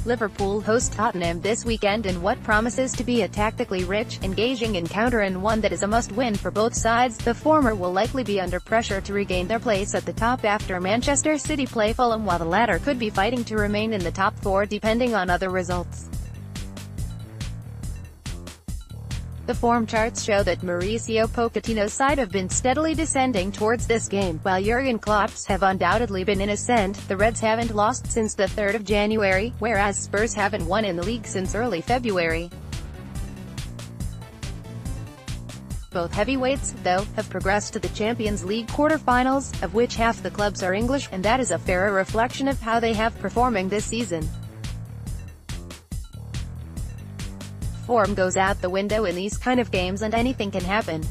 Liverpool host Tottenham this weekend in what promises to be a tactically rich, engaging encounter and one that is a must-win for both sides. The former will likely be under pressure to regain their place at the top after Manchester City play Fulham, while the latter could be fighting to remain in the top four depending on other results. The form charts show that Mauricio Pochettino's side have been steadily descending towards this game, while Jurgen Klopp's have undoubtedly been in ascent. The Reds haven't lost since the 3rd of January, whereas Spurs haven't won in the league since early February. Both heavyweights, though, have progressed to the Champions League quarter-finals, of which half the clubs are English, and that is a fairer reflection of how they have performing this season. Form goes out the window in these kind of games and anything can happen.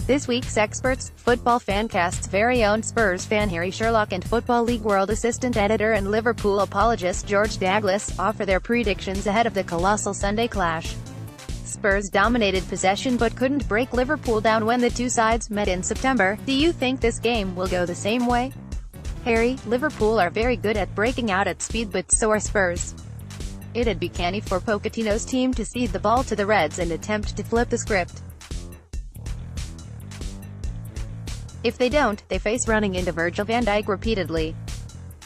This week's experts, Football Fancast's very own Spurs fan Harry Sherlock and Football League World assistant editor and Liverpool apologist George Douglas, offer their predictions ahead of the colossal Sunday clash. Spurs dominated possession but couldn't break Liverpool down when the two sides met in September. Do you think this game will go the same way? Harry, Liverpool are very good at breaking out at speed, but so are Spurs. It'd be canny for Pochettino's team to cede the ball to the Reds and attempt to flip the script. If they don't, they face running into Virgil van Dijk repeatedly.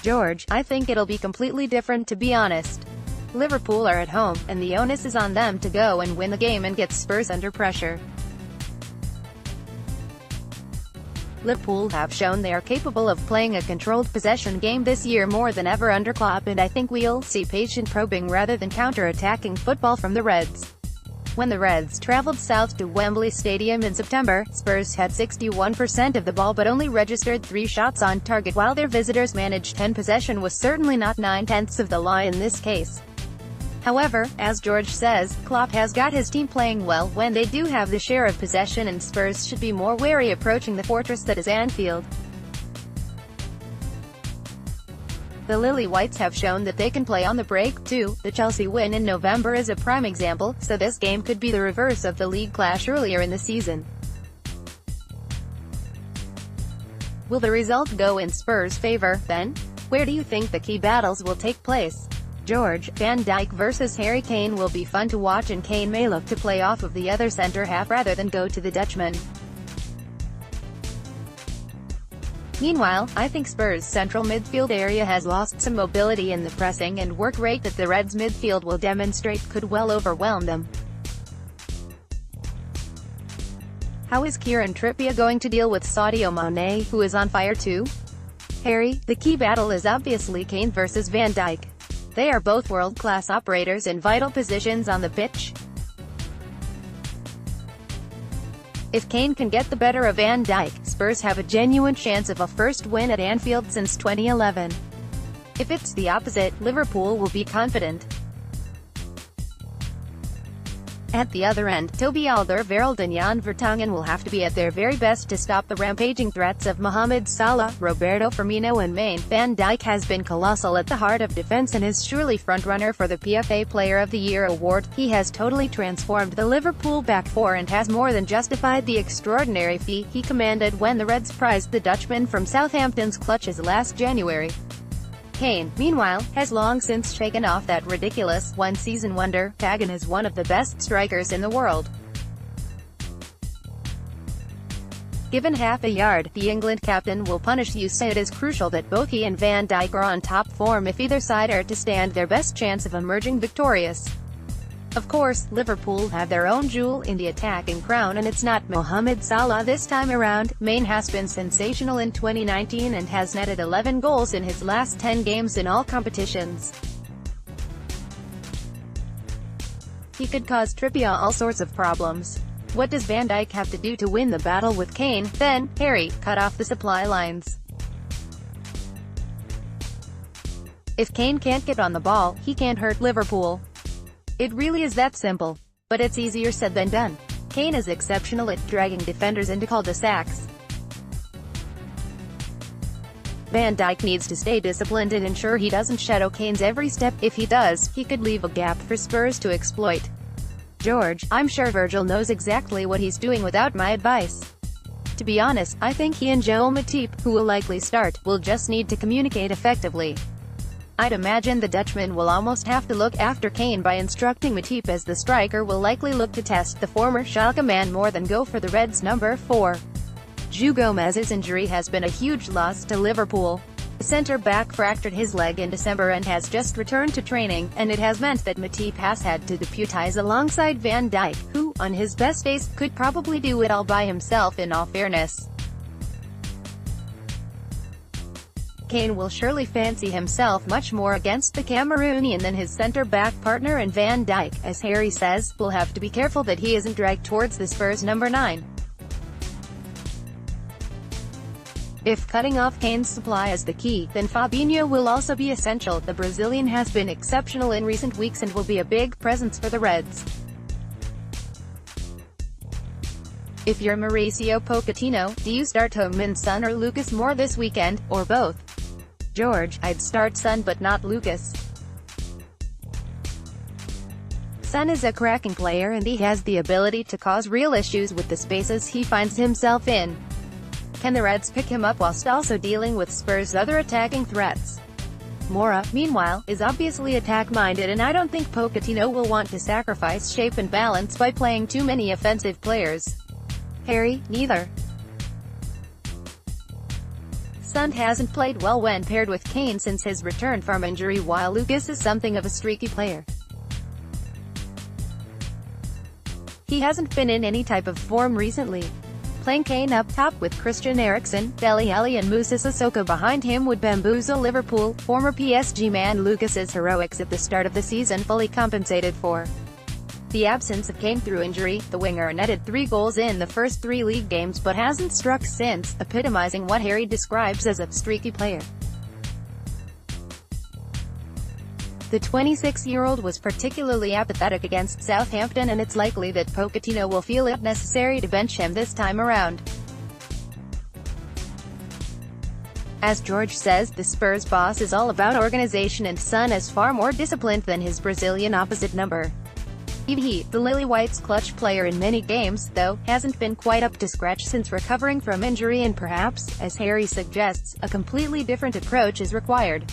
George, I think it'll be completely different, to be honest. Liverpool are at home, and the onus is on them to go and win the game and get Spurs under pressure. Liverpool have shown they are capable of playing a controlled possession game this year more than ever under Klopp, and I think we'll see patient probing rather than counter-attacking football from the Reds. When the Reds travelled south to Wembley Stadium in September, Spurs had 61% of the ball but only registered 3 shots on target, while their visitors managed 10. Possession was certainly not 9/10 of the law in this case. However, as George says, Klopp has got his team playing well when they do have the share of possession, and Spurs should be more wary approaching the fortress that is Anfield. The Lily Whites have shown that they can play on the break, too. The Chelsea win in November is a prime example, so this game could be the reverse of the league clash earlier in the season. Will the result go in Spurs' favour, then? Where do you think the key battles will take place? George, Van Dijk versus Harry Kane will be fun to watch, and Kane may look to play off of the other centre-half rather than go to the Dutchman. Meanwhile, I think Spurs' central midfield area has lost some mobility, and the pressing and work rate that the Reds' midfield will demonstrate could well overwhelm them. How is Kieran Trippier going to deal with Sadio Mane, who is on fire too? Harry, the key battle is obviously Kane versus Van Dijk. They are both world-class operators in vital positions on the pitch. If Kane can get the better of Van Dijk, Spurs have a genuine chance of a first win at Anfield since 2011. If it's the opposite, Liverpool will be confident. At the other end, Toby Alderweireld and Jan Vertonghen will have to be at their very best to stop the rampaging threats of Mohamed Salah, Roberto Firmino and Mane. Van Dijk has been colossal at the heart of defense and is surely frontrunner for the PFA Player of the Year award. He has totally transformed the Liverpool back four and has more than justified the extraordinary fee he commanded when the Reds prized the Dutchman from Southampton's clutches last January. Kane, meanwhile, has long since shaken off that ridiculous one-season wonder tag and is one of the best strikers in the world. Given half a yard, the England captain will punish you. Say it is crucial that both he and Van Dijk are on top form if either side are to stand their best chance of emerging victorious. Of course, Liverpool have their own jewel in the attacking crown, and it's not Mohamed Salah this time around. Mane has been sensational in 2019 and has netted 11 goals in his last 10 games in all competitions. He could cause Trippier all sorts of problems. What does Van Dijk have to do to win the battle with Kane? Then, Harry, cut off the supply lines. If Kane can't get on the ball, he can't hurt Liverpool. It really is that simple. But it's easier said than done. Kane is exceptional at dragging defenders into cul-de-sacs. Van Dijk needs to stay disciplined and ensure he doesn't shadow Kane's every step. If he does, he could leave a gap for Spurs to exploit. George, I'm sure Virgil knows exactly what he's doing without my advice. To be honest, I think he and Joel Matip, who will likely start, will just need to communicate effectively. I'd imagine the Dutchman will almost have to look after Kane by instructing Matip, as the striker will likely look to test the former Schalke man more than go for the Reds' number 4. João Gomez's injury has been a huge loss to Liverpool. The centre-back fractured his leg in December and has just returned to training, and it has meant that Matip has had to deputise alongside Van Dijk, who, on his best days, could probably do it all by himself in all fairness. Kane will surely fancy himself much more against the Cameroonian than his centre-back partner, and Van Dijk, as Harry says, will have to be careful that he isn't dragged towards the Spurs' number 9. If cutting off Kane's supply is the key, then Fabinho will also be essential. The Brazilian has been exceptional in recent weeks and will be a big presence for the Reds. If you're Mauricio Pochettino, do you start Heung-min Son or Lucas Moura this weekend, or both? George, I'd start Son but not Lucas. Son is a cracking player and he has the ability to cause real issues with the spaces he finds himself in. Can the Reds pick him up whilst also dealing with Spurs' other attacking threats? Moura, meanwhile, is obviously attack-minded, and I don't think Pochettino will want to sacrifice shape and balance by playing too many offensive players. Harry, neither. Son hasn't played well when paired with Kane since his return from injury, while Lucas is something of a streaky player. He hasn't been in any type of form recently. Playing Kane up top with Christian Eriksen, Dele Alli and Moussa Sissoko behind him would bamboozle Liverpool. Former PSG man Lucas's heroics at the start of the season fully compensated for the absence of Kane through injury. The winger netted 3 goals in the first 3 league games but hasn't struck since, epitomizing what Harry describes as a streaky player. The 26-year-old was particularly apathetic against Southampton, and it's likely that Pochettino will feel it necessary to bench him this time around. As George says, the Spurs boss is all about organisation, and Son is far more disciplined than his Brazilian opposite number. He, the Lily White's clutch player in many games, though, hasn't been quite up to scratch since recovering from injury, and perhaps, as Harry suggests, a completely different approach is required.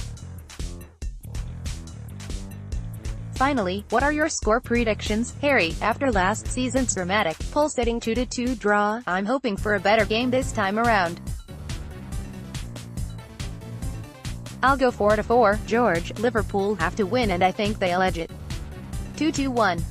Finally, what are your score predictions, Harry? After last season's dramatic, pulsating 2-2 draw, I'm hoping for a better game this time around. I'll go 4-4, George. Liverpool have to win and I think they'll edge it. 2-1.